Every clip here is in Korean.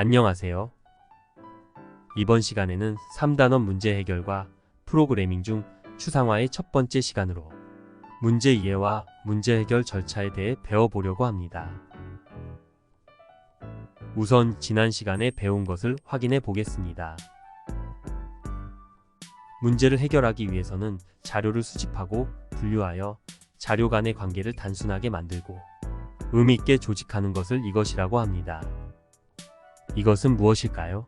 안녕하세요. 이번 시간에는 3단원 문제 해결과 프로그래밍 중 추상화의 첫 번째 시간으로 문제 이해와 문제 해결 절차에 대해 배워보려고 합니다. 우선 지난 시간에 배운 것을 확인해 보겠습니다. 문제를 해결하기 위해서는 자료를 수집하고 분류하여 자료 간의 관계를 단순하게 만들고 의미 있게 조직하는 것을 이것이라고 합니다. 이것은 무엇일까요?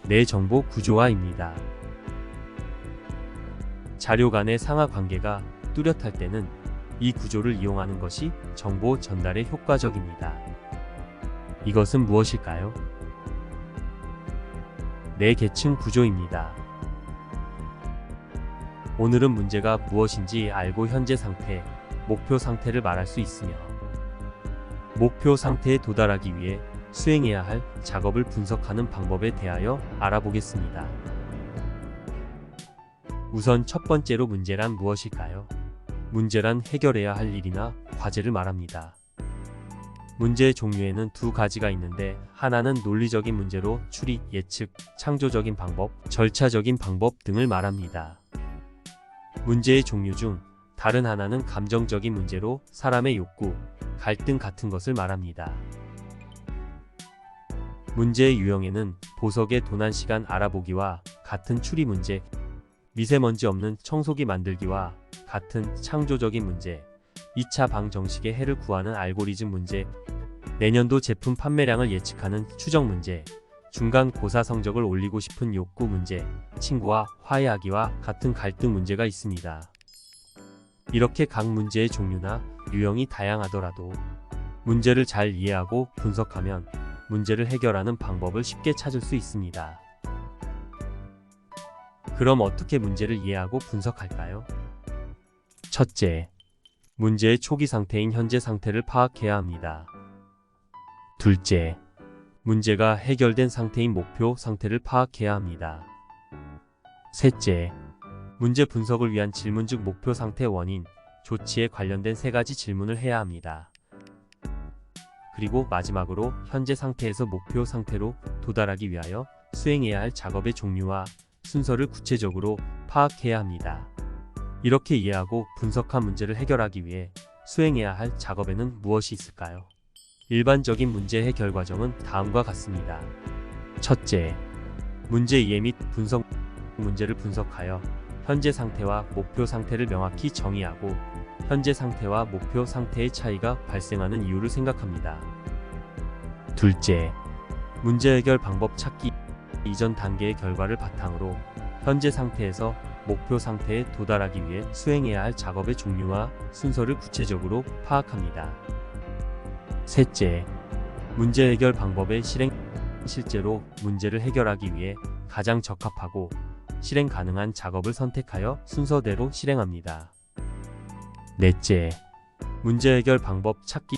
내 정보 구조화입니다. 자료 간의 상하 관계가 뚜렷할 때는 이 구조를 이용하는 것이 정보 전달에 효과적입니다. 이것은 무엇일까요? 내 계층 구조입니다. 오늘은 문제가 무엇인지 알고 현재 상태, 목표 상태를 말할 수 있으며 목표 상태에 도달하기 위해 수행해야 할 작업을 분석하는 방법에 대하여 알아보겠습니다. 우선 첫 번째로 문제란 무엇일까요? 문제란 해결해야 할 일이나 과제를 말합니다. 문제의 종류에는 두 가지가 있는데 하나는 논리적인 문제로 추리, 예측, 창조적인 방법, 절차적인 방법 등을 말합니다. 문제의 종류 중 다른 하나는 감정적인 문제로 사람의 욕구, 갈등 같은 것을 말합니다. 문제의 유형에는 보석의 도난시간 알아보기와 같은 추리 문제, 미세먼지 없는 청소기 만들기와 같은 창조적인 문제, 2차 방 정식의 해를 구하는 알고리즘 문제, 내년도 제품 판매량을 예측하는 추정 문제, 중간고사 성적을 올리고 싶은 욕구 문제, 친구와 화해하기와 같은 갈등 문제가 있습니다. 이렇게 각 문제의 종류나 유형이 다양하더라도 문제를 잘 이해하고 분석하면 문제를 해결하는 방법을 쉽게 찾을 수 있습니다. 그럼 어떻게 문제를 이해하고 분석할까요? 첫째, 문제의 초기 상태인 현재 상태를 파악해야 합니다. 둘째, 문제가 해결된 상태인 목표 상태를 파악해야 합니다. 셋째, 문제 분석을 위한 질문 중 목표 상태 원인, 조치에 관련된 세 가지 질문을 해야 합니다. 그리고 마지막으로 현재 상태에서 목표 상태로 도달하기 위하여 수행해야 할 작업의 종류와 순서를 구체적으로 파악해야 합니다. 이렇게 이해하고 분석한 문제를 해결하기 위해 수행해야 할 작업에는 무엇이 있을까요? 일반적인 문제 해결 과정은 다음과 같습니다. 첫째, 문제 이해 및 분석. 문제를 분석하여 현재 상태와 목표 상태를 명확히 정의하고 현재 상태와 목표 상태의 차이가 발생하는 이유를 생각합니다. 둘째, 문제 해결 방법 찾기. 이전 단계의 결과를 바탕으로 현재 상태에서 목표 상태에 도달하기 위해 수행해야 할 작업의 종류와 순서를 구체적으로 파악합니다. 셋째, 문제 해결 방법의 실행. 실제로 문제를 해결하기 위해 가장 적합하고 실행 가능한 작업을 선택하여 순서대로 실행합니다. 넷째, 문제 해결 방법 찾기.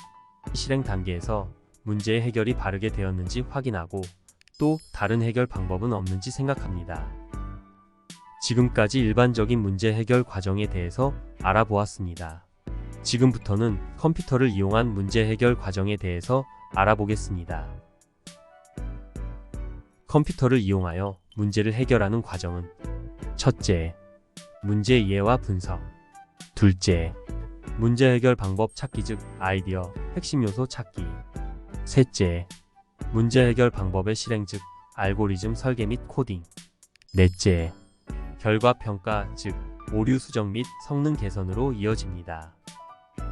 실행 단계에서 문제의 해결이 바르게 되었는지 확인하고 또 다른 해결 방법은 없는지 생각합니다. 지금까지 일반적인 문제 해결 과정에 대해서 알아보았습니다. 지금부터는 컴퓨터를 이용한 문제 해결 과정에 대해서 알아보겠습니다. 컴퓨터를 이용하여 문제를 해결하는 과정은 첫째, 문제 이해와 분석. 둘째, 문제 해결 방법 찾기 즉 아이디어, 핵심 요소 찾기. 셋째, 문제 해결 방법의 실행 즉 알고리즘 설계 및 코딩. 넷째, 결과 평가 즉 오류 수정 및 성능 개선으로 이어집니다.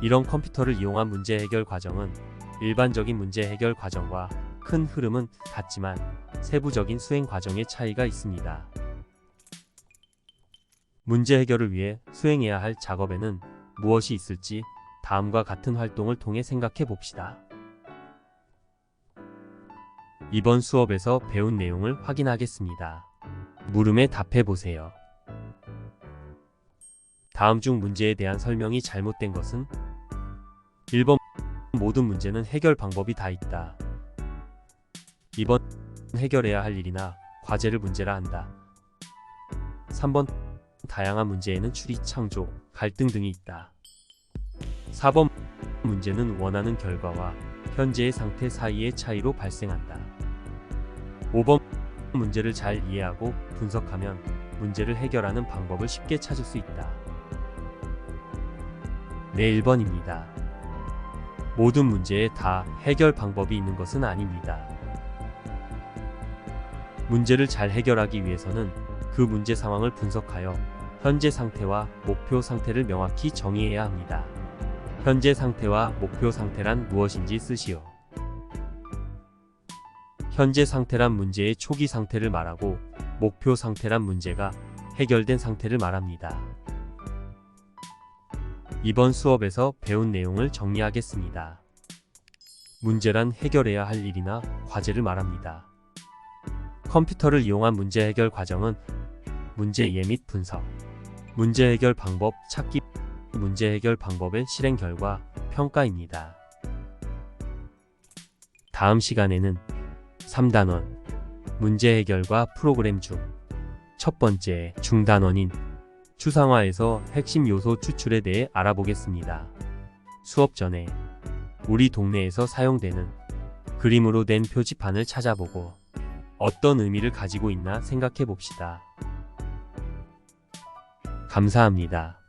이런 컴퓨터를 이용한 문제 해결 과정은 일반적인 문제 해결 과정과 큰 흐름은 같지만 세부적인 수행 과정의 차이가 있습니다. 문제 해결을 위해 수행해야 할 작업에는 무엇이 있을지 다음과 같은 활동을 통해 생각해 봅시다. 이번 수업에서 배운 내용을 확인하겠습니다. 물음에 답해 보세요. 다음 중 문제에 대한 설명이 잘못된 것은? 1번, 모든 문제는 해결 방법이 다 있다. 2번, 해결해야 할 일이나 과제를 문제라 한다. 3번, 다양한 문제에는 추리, 창조, 갈등 등이 있다. 4번, 문제는 원하는 결과와 현재의 상태 사이의 차이로 발생한다. 5번 문제를 잘 이해하고 분석하면 문제를 해결하는 방법을 쉽게 찾을 수 있다. 네, 1번입니다. 모든 문제에 다 해결 방법이 있는 것은 아닙니다. 문제를 잘 해결하기 위해서는 그 문제 상황을 분석하여 현재 상태와 목표 상태를 명확히 정의해야 합니다. 현재 상태와 목표 상태란 무엇인지 쓰시오. 현재 상태란 문제의 초기 상태를 말하고 목표 상태란 문제가 해결된 상태를 말합니다. 이번 수업에서 배운 내용을 정리하겠습니다. 문제란 해결해야 할 일이나 과제를 말합니다. 컴퓨터를 이용한 문제 해결 과정은 문제 이해 및 분석, 문제 해결 방법 찾기, 문제 해결 방법의 실행 결과, 평가입니다. 다음 시간에는 3단원, 문제 해결과 프로그램 중 첫 번째 중단원인 추상화에서 핵심 요소 추출에 대해 알아보겠습니다. 수업 전에 우리 동네에서 사용되는 그림으로 된 표지판을 찾아보고 어떤 의미를 가지고 있나 생각해 봅시다. 감사합니다.